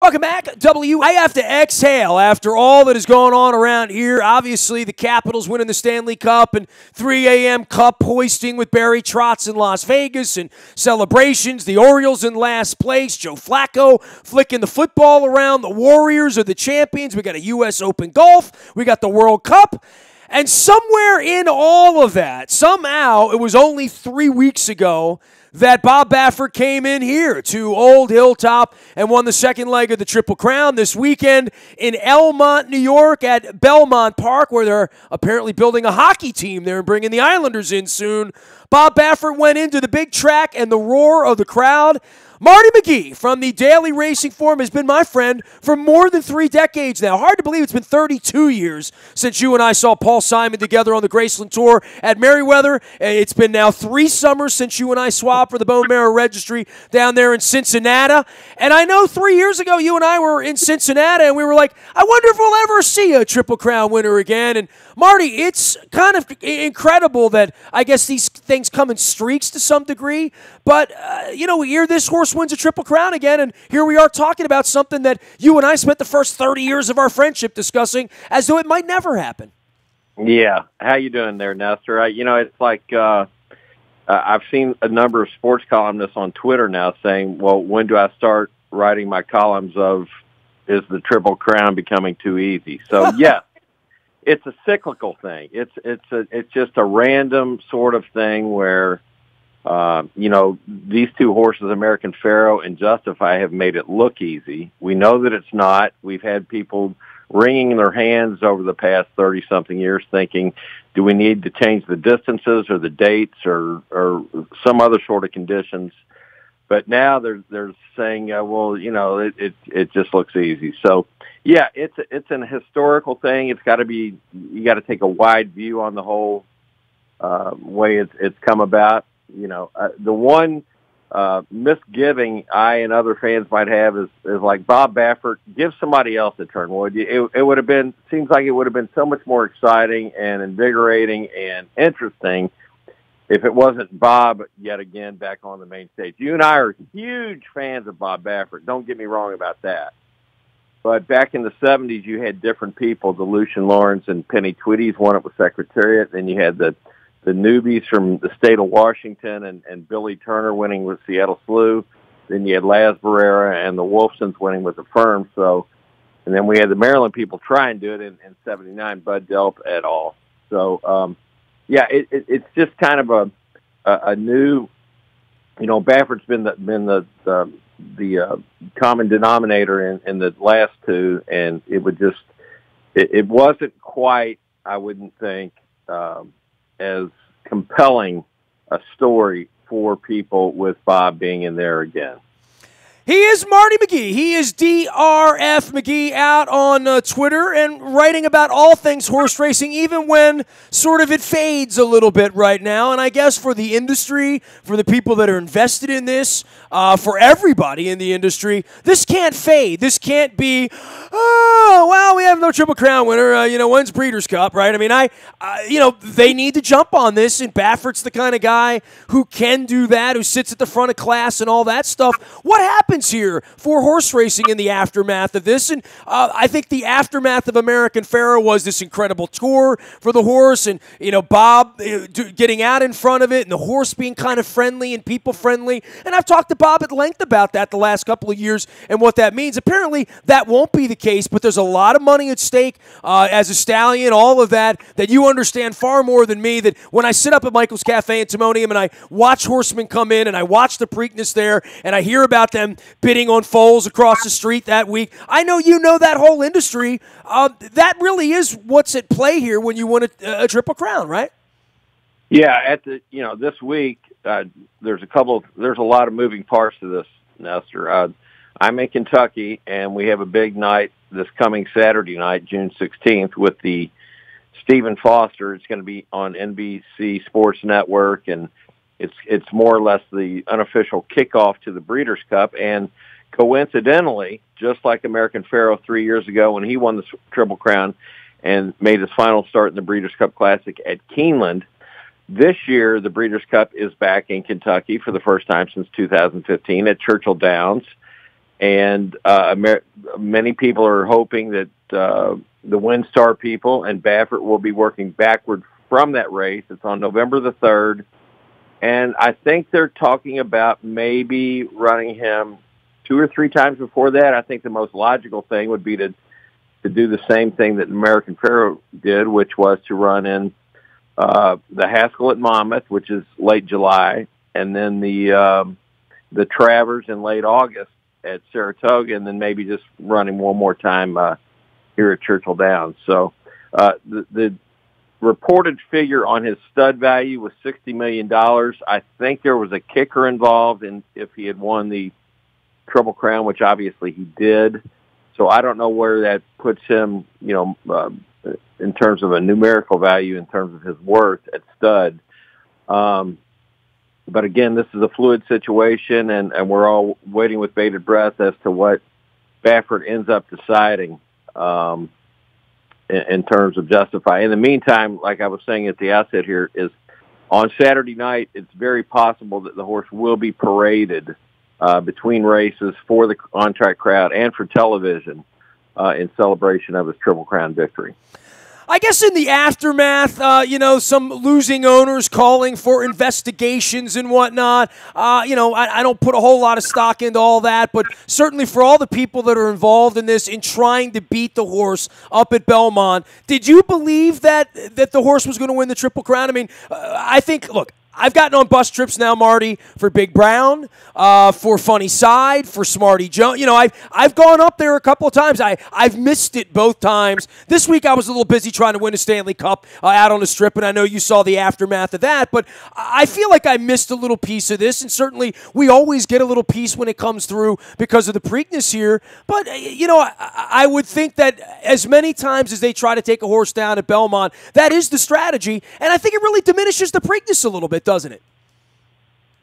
Welcome back, I have to exhale after all that is going on around here. Obviously, the Capitals winning the Stanley Cup and 3 a.m. cup hoisting with Barry Trotz in Las Vegas and celebrations. The Orioles in last place. Joe Flacco flicking the football around. The Warriors are the champions. We got a U.S. Open golf. We got the World Cup. And somewhere in all of that, somehow, it was only 3 weeks ago that Bob Baffert came in here to Old Hilltop and won the second leg of the Triple Crown this weekend in Elmont, New York at Belmont Park, where they're apparently building a hockey team there and bringing the Islanders in soon. Bob Baffert went into the big track and the roar of the crowd. Marty McGee from the Daily Racing Form has been my friend for more than 3 decades now. Hard to believe it's been 32 years since you and I saw Paul Simon together on the Graceland Tour at Merriweather. It's been now 3 summers since you and I swapped for the Bone Marrow Registry down there in Cincinnati. And I know 3 years ago you and I were in Cincinnati and we were like, I wonder if we'll ever see a Triple Crown winner again. And Marty, it's kind of incredible that I guess these things come in streaks to some degree. But, here this horse wins a Triple Crown again, and here we are talking about something that you and I spent the first 30 years of our friendship discussing as though it might never happen. Yeah. How you doing there, Nestor? It's like I've seen a number of sports columnists on Twitter now saying, well, when do I start writing my columns of is the Triple Crown becoming too easy? So, yes. It's a cyclical thing. It's just a random sort of thing where, these 2 horses, American Pharoah and Justify, have made it look easy. We know that it's not. We've had people wringing their hands over the past 30-something years thinking, do we need to change the distances or the dates or some other sort of conditions? But now they're saying, it just looks easy. So, yeah, it's an historical thing. It's got to be, you got to take a wide view on the whole way it's come about. The one misgiving I and other fans might have is like Bob Baffert, give somebody else a turn. Well, it would have been, seems like it would have been so much more exciting and invigorating and interesting if it wasn't Bob yet again back on the main stage. You and I are huge fans of Bob Baffert. Don't get me wrong about that. But back in the 70s, you had different people. The Lucian Lawrence and Penny Twitties won it with Secretariat. Then you had the newbies from the state of Washington and Billy Turner winning with Seattle Slew. Then you had Laz Barrera and the Wolfsons winning with the Firm. So, and then we had the Maryland people try and do it in 79, Bud Delp et al. So, it's just kind of a new, Baffert's been the common denominator in the last 2, and it wasn't quite, I wouldn't think, as compelling a story for people with Bob being in there again. He is Marty McGee. He is DRF McGee out on Twitter and writing about all things horse racing, even when sort of it fades a little bit right now. And I guess for the industry, for the people that are invested in this, for everybody in the industry, this can't fade. This can't be, we have no Triple Crown winner. When's Breeders' Cup, right? I mean, they need to jump on this, and Baffert's the kind of guy who can do that, who sits at the front of class and all that stuff. What happens here for horse racing in the aftermath of this? And I think the aftermath of American Pharoah was this incredible tour for the horse, and Bob getting out in front of it, and the horse being kind of friendly and people friendly. And I've talked to Bob at length about that the last couple of years and what that means. Apparently that won't be the case, but there's a lot of money at stake as a stallion, all of that you understand far more than me. That when I sit up at Michael's Cafe in Timonium and I watch horsemen come in and I watch the Preakness there and I hear about them bidding on foals across the street that week, I know that whole industry. That really is what's at play here when you win a Triple Crown, right? Yeah, this week there's a lot of moving parts to this, Nestor. I'm in Kentucky, and we have a big night this coming Saturday night, June 16th, with the Stephen Foster. It's going to be on NBC Sports Network, and it's more or less the unofficial kickoff to the Breeders' Cup. And coincidentally, just like American Pharoah 3 years ago when he won the Triple Crown and made his final start in the Breeders' Cup Classic at Keeneland, this year the Breeders' Cup is back in Kentucky for the first time since 2015 at Churchill Downs. And many people are hoping that the WinStar people and Baffert will be working backward from that race. It's on November the 3rd. And I think they're talking about maybe running him 2 or 3 times before that. I think the most logical thing would be to do the same thing that American Pharoah did, which was to run in the Haskell at Monmouth, which is late July, and then the Travers in late August at Saratoga, and then maybe just running one more time here at Churchill Downs. So the reported figure on his stud value was $60 million. I think there was a kicker involved if he had won the Triple Crown, which obviously he did. So I don't know where that puts him, in terms of a numerical value, in terms of his worth at stud. But again, this is a fluid situation, and we're all waiting with bated breath as to what Baffert ends up deciding in terms of Justify. In the meantime, like I was saying at the outset here, is on Saturday night, it's very possible that the horse will be paraded between races for the on-track crowd and for television in celebration of his Triple Crown victory. I guess in the aftermath, some losing owners calling for investigations and whatnot. I don't put a whole lot of stock into all that, but certainly for all the people that are involved in this in trying to beat the horse up at Belmont, did you believe that the horse was going to win the Triple Crown? I mean, I think, look, I've gotten on bus trips now, Marty, for Big Brown, for Funny Side, for Smarty Jones. I've gone up there a couple of times. I've missed it both times. This week I was a little busy trying to win a Stanley Cup out on the Strip, and I know you saw the aftermath of that. But I feel like I missed a little piece of this, and certainly we always get a little piece when it comes through because of the Preakness here. But, I would think that as many times as they try to take a horse down at Belmont, that is the strategy, and I think it really diminishes the Preakness a little bit, doesn't it?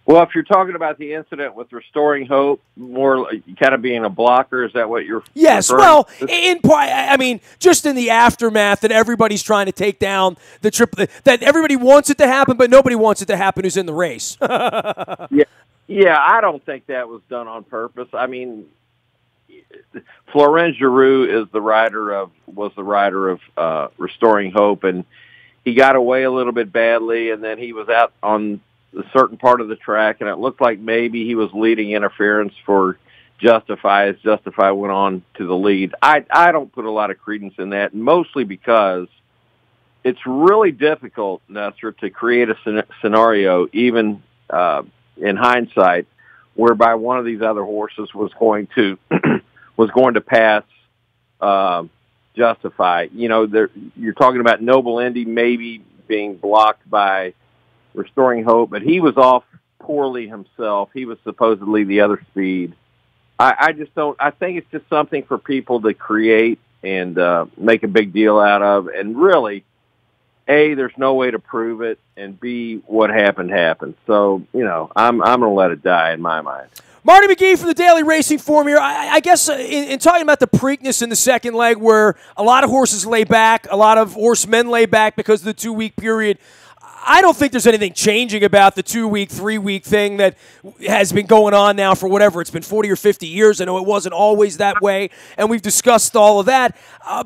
Well, if you're talking about the incident with Restoring Hope, more kind of being a blocker, is that what you're Yes, referring well, to? in part, I mean, just in the aftermath that everybody's trying to take down the triple, that everybody wants it to happen, but nobody wants it to happen who's in the race. Yeah, I don't think that was done on purpose. I mean, Florent Giroux was the rider of Restoring Hope, and he got away a little bit badly, and then he was out on a certain part of the track, and it looked like maybe he was leading interference for Justify as Justify went on to the lead. I don't put a lot of credence in that, mostly because it's really difficult, Nestor, to create a scenario, even in hindsight, whereby one of these other horses was going to pass Justify. You're talking about Noble Indy maybe being blocked by Restoring Hope, but he was off poorly himself. He was supposedly the other speed. I just don't. I think it's just something for people to create and make a big deal out of. And really, A, there's no way to prove it, and B, what happened. So I'm going to let it die in my mind. Marty McGee from the Daily Racing Form here. I guess in talking about the Preakness in the second leg, where a lot of horses lay back, a lot of horsemen lay back because of the 2-week period, I don't think there's anything changing about the 2-week, 3-week thing that has been going on now for whatever. It's been 40 or 50 years. I know it wasn't always that way, and we've discussed all of that.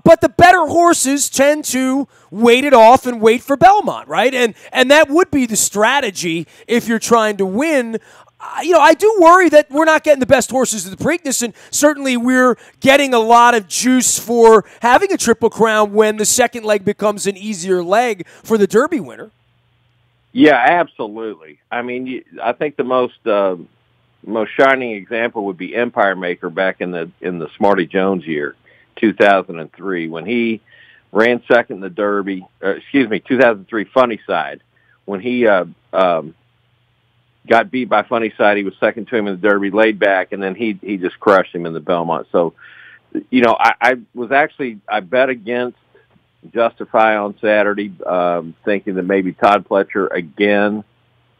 But the better horses tend to wait it off and wait for Belmont, right? And that would be the strategy if you're trying to win. I do worry that we're not getting the best horses to the Preakness, and certainly we're getting a lot of juice for having a Triple Crown when the second leg becomes an easier leg for the Derby winner. Yeah, absolutely. I mean, I think the most shining example would be Empire Maker back in the Smarty Jones year, 2003, when he ran second in the Derby. 2003 Funny Side, when he got beat by Funny Side. He was second to him in the Derby, laid back, and then he just crushed him in the Belmont. So, I bet against Justify on Saturday, thinking that maybe Todd Pletcher again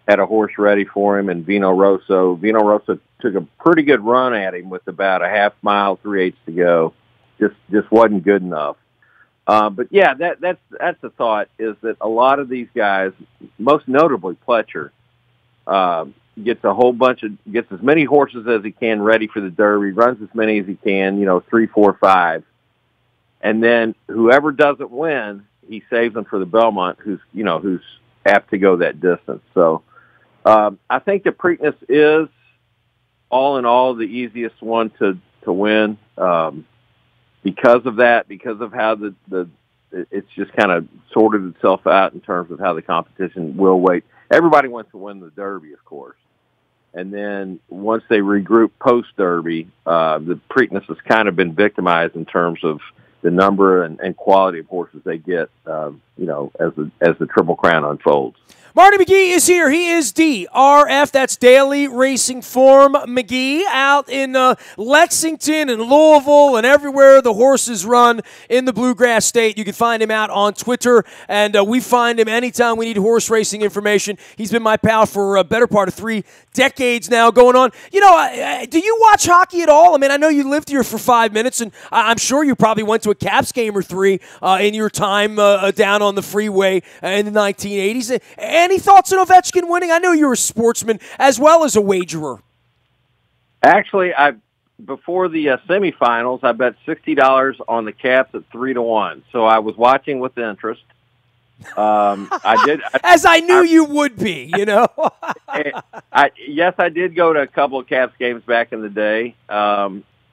had a horse ready for him, and Vino Rosso. Vino Rosso took a pretty good run at him with about a half mile, 3/8 to go. Just wasn't good enough. But yeah, that's the thought, is that a lot of these guys, most notably Pletcher, gets as many horses as he can ready for the Derby, runs as many as he can, 3, 4, 5. And then whoever doesn't win, he saves them for the Belmont, who's apt to go that distance. So I think the Preakness is, all in all, the easiest one to win because of that, because of how it's just kind of sorted itself out in terms of how the competition will weight. Everybody wants to win the Derby, of course. And then once they regroup post-Derby, the Preakness has kind of been victimized in terms of the number and quality of horses they get, as the Triple Crown unfolds. Marty McGee is here. He is DRF. That's Daily Racing Form McGee out in Lexington and Louisville and everywhere the horses run in the Bluegrass State. You can find him out on Twitter, and we find him anytime we need horse racing information. He's been my pal for a better part of 3 decades now going on. Do you watch hockey at all? I mean, I know you lived here for 5 minutes, and I'm sure you probably went to a Caps game or 3 in your time down on the freeway in the 1980s. Any thoughts on Ovechkin winning? I know you're a sportsman as well as a wagerer. Actually, before the semifinals, I bet $60 on the Caps at 3-1. So I was watching with interest. I did, as I knew you would be. Yes, I did go to a couple of Caps games back in the day.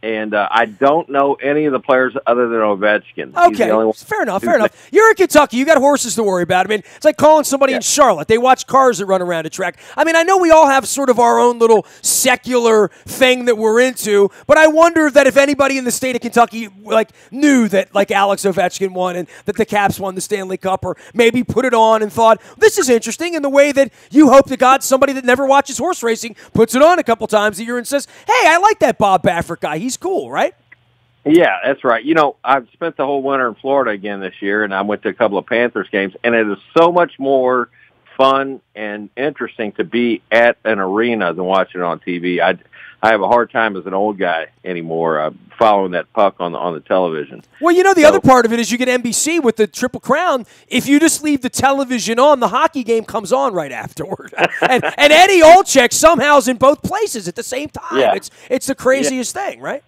And I don't know any of the players other than Ovechkin. Okay, fair enough. You're in Kentucky. You got horses to worry about. I mean, it's like calling somebody in Charlotte. They watch cars that run around a track. I mean, I know we all have sort of our own little secular thing that we're into, but I wonder that if anybody in the state of Kentucky knew that Alex Ovechkin won and that the Caps won the Stanley Cup, or maybe put it on and thought, this is interesting, in the way that you hope to God somebody that never watches horse racing puts it on a couple times a year and says, hey, I like that Bob Baffert guy. He's cool, right? Yeah, that's right. I've spent the whole winter in Florida again this year, and I went to a couple of Panthers games, and it is so much more fun and interesting to be at an arena than watching it on TV. I have a hard time as an old guy anymore following that puck on the television. Well, the other part of it is you get NBC with the Triple Crown. If you just leave the television on, the hockey game comes on right afterward. and Eddie Olczyk somehow is in both places at the same time. Yeah. It's the craziest thing, right?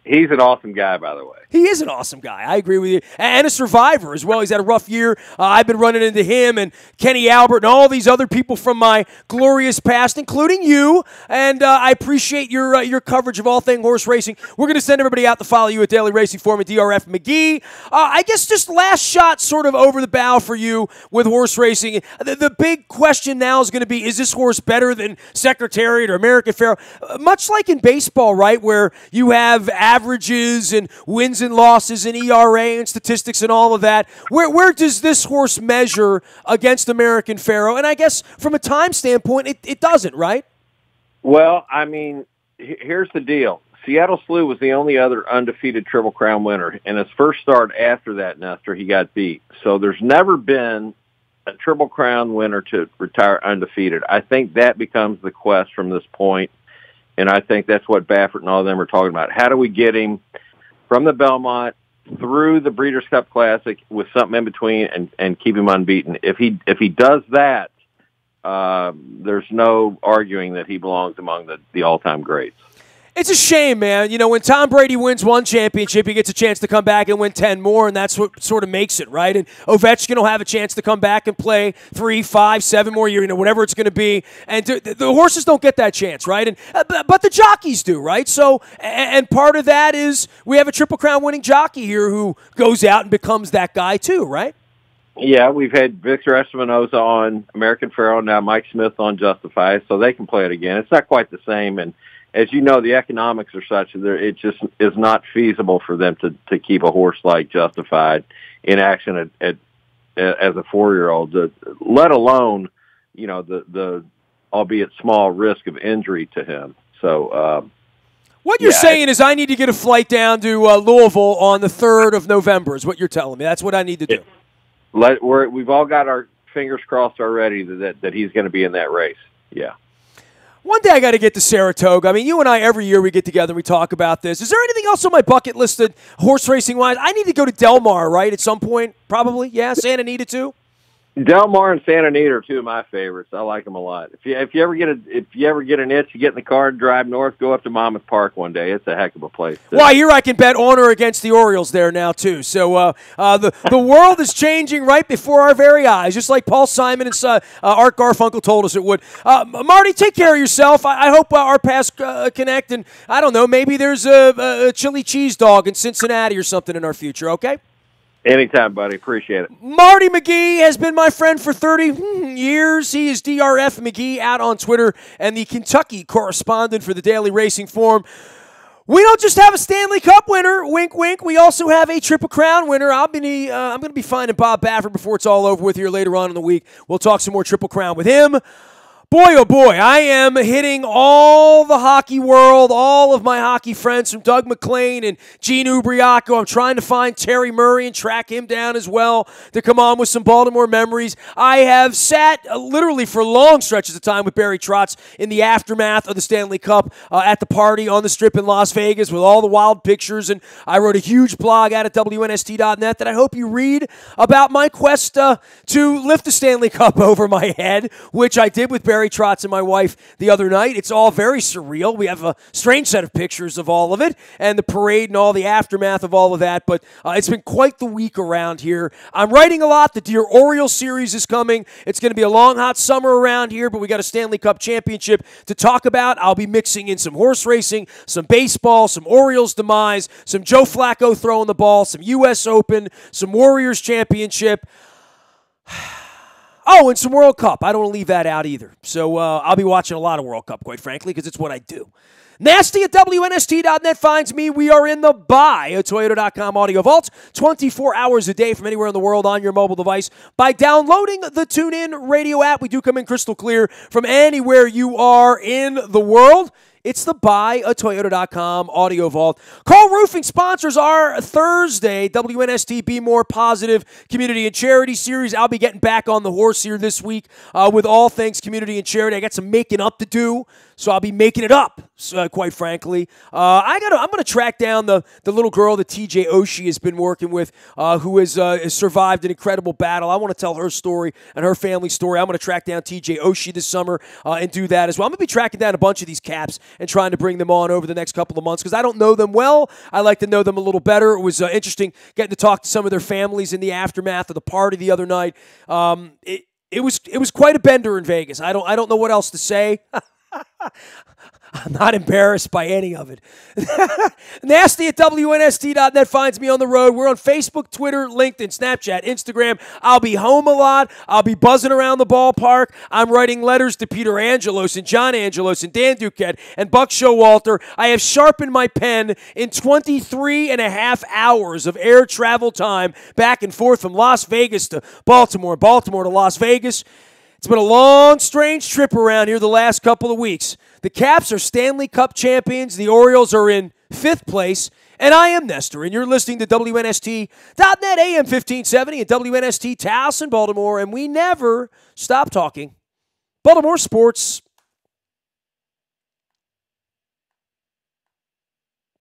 He's an awesome guy, by the way. He is an awesome guy. I agree with you. And a survivor as well. He's had a rough year. I've been running into him and Kenny Albert and all these other people from my glorious past, including you. And I appreciate your coverage of all things horse racing. We're going to send everybody out to follow you at Daily Racing Form at DRF McGee. I guess just last shot sort of over the bow for you with horse racing. The big question now is going to be, is this horse better than Secretariat or American Pharoah? Much like in baseball, right, where you have averages and wins and losses and ERA and statistics and all of that. Where does this horse measure against American Pharoah? And I guess from a time standpoint, it doesn't, right? Well, I mean, here's the deal. Seattle Slew was the only other undefeated Triple Crown winner. And his first start after that, Nestor, he got beat. So there's never been a Triple Crown winner to retire undefeated. I think that becomes the quest from this point. And I think that's what Baffert and all of them are talking about. How do we get him from the Belmont through the Breeders' Cup Classic with something in between and keep him unbeaten? If he does that, there's no arguing that he belongs among the all-time greats. It's a shame, man. When Tom Brady wins one championship, he gets a chance to come back and win 10 more, and that's what sort of makes it, right? And Ovechkin will have a chance to come back and play 3, 5, 7 more years, whatever it's going to be. And the horses don't get that chance, right? And but the jockeys do, right? So, and part of that is we have a Triple Crown winning jockey here who goes out and becomes that guy too, right? Yeah, we've had Victor Espinoza on American Pharoah, now Mike Smith on Justify, so they can play it again. It's not quite the same, and as you know, the economics are such that it just is not feasible for them to keep a horse like Justified in action as a 4-year-old, let alone, the albeit small risk of injury to him. So, what you're saying is I need to get a flight down to Louisville on the 3rd of November is what you're telling me. That's what I need to do. We've all got our fingers crossed already that he's going to be in that race. Yeah. One day I got to get to Saratoga. I mean, you and I, every year we get together and we talk about this. Is there anything else on my bucket list horse racing-wise? I need to go to Del Mar, right, at some point, probably? Yeah, Santa Anita too? Del Mar and Santa Anita are two of my favorites. I like them a lot. If you ever get an itch, you get in the car and drive north, go up to Monmouth Park one day. It's a heck of a place. Well, here I can bet on or against the Orioles there now too. So the world is changing right before our very eyes, just like Paul Simon and Art Garfunkel told us it would. Marty, take care of yourself. I hope our paths connect, and I don't know, maybe there's a chili cheese dog in Cincinnati or something in our future. Okay. Anytime, buddy. Appreciate it. Marty McGee has been my friend for 30 years. He is DRF McGee out on Twitter and the Kentucky correspondent for the Daily Racing Form. We don't just have a Stanley Cup winner, wink, wink. We also have a Triple Crown winner. I'm going to be finding Bob Baffert before it's all over with here later on in the week. We'll talk some more Triple Crown with him. Boy, oh boy, I am hitting all the hockey world, all of my hockey friends from Doug McClain and Gene Ubriaco. I'm trying to find Terry Murray and track him down as well to come on with some Baltimore memories. I have sat literally for long stretches of time with Barry Trotz in the aftermath of the Stanley Cup at the party on the Strip in Las Vegas with all the wild pictures, and I wrote a huge blog out at WNST.net that I hope you read about my quest to lift the Stanley Cup over my head, which I did with Barry Trotz and my wife the other night. It's all very surreal. We have a strange set of pictures of all of it and the parade and all the aftermath of all of that, but it's been quite the week around here. I'm writing a lot. The Dear Orioles series is coming. It's going to be a long, hot summer around here, but we got a Stanley Cup championship to talk about. I'll be mixing in some horse racing, some baseball, some Orioles demise, some Joe Flacco throwing the ball, some U.S. Open, some Warriors championship. Oh, and some World Cup. I don't want to leave that out either. So I'll be watching a lot of World Cup, quite frankly, because it's what I do. Nasty at WNST.net finds me. We are in the Buy a Toyota.com audio vault 24 hours a day from anywhere in the world on your mobile device by downloading the TuneIn radio app. We do come in crystal clear from anywhere you are in the world. It's the Buy a Toyota.com audio vault. Call Roofing sponsors our Thursday WNST Be More Positive Community and Charity Series. I'll be getting back on the horse here this week with all things community and charity. I got some making up to do, so I'll be making it up, quite frankly. I'm going to track down the little girl that TJ Oshie has been working with who has survived an incredible battle. I want to tell her story and her family story. I'm going to track down TJ Oshie this summer and do that as well. I'm going to be tracking down a bunch of these caps and trying to bring them on over the next couple of months because I don't know them well. I like to know them a little better. It was interesting getting to talk to some of their families in the aftermath of the party the other night. It was quite a bender in Vegas. I don't know what else to say. I'm not embarrassed by any of it. Nasty at WNST.net finds me on the road. We're on Facebook, Twitter, LinkedIn, Snapchat, Instagram. I'll be home a lot. I'll be buzzing around the ballpark. I'm writing letters to Peter Angelos and John Angelos and Dan Duquette and Buck Showalter. I have sharpened my pen in 23 and a half hours of air travel time back and forth from Las Vegas to Baltimore, Baltimore to Las Vegas. It's been a long, strange trip around here the last couple of weeks. The Caps are Stanley Cup champions. The Orioles are in 5th place. And I am Nestor, and you're listening to WNST.net AM 1570 and WNST Towson, Baltimore. And we never stop talking Baltimore sports.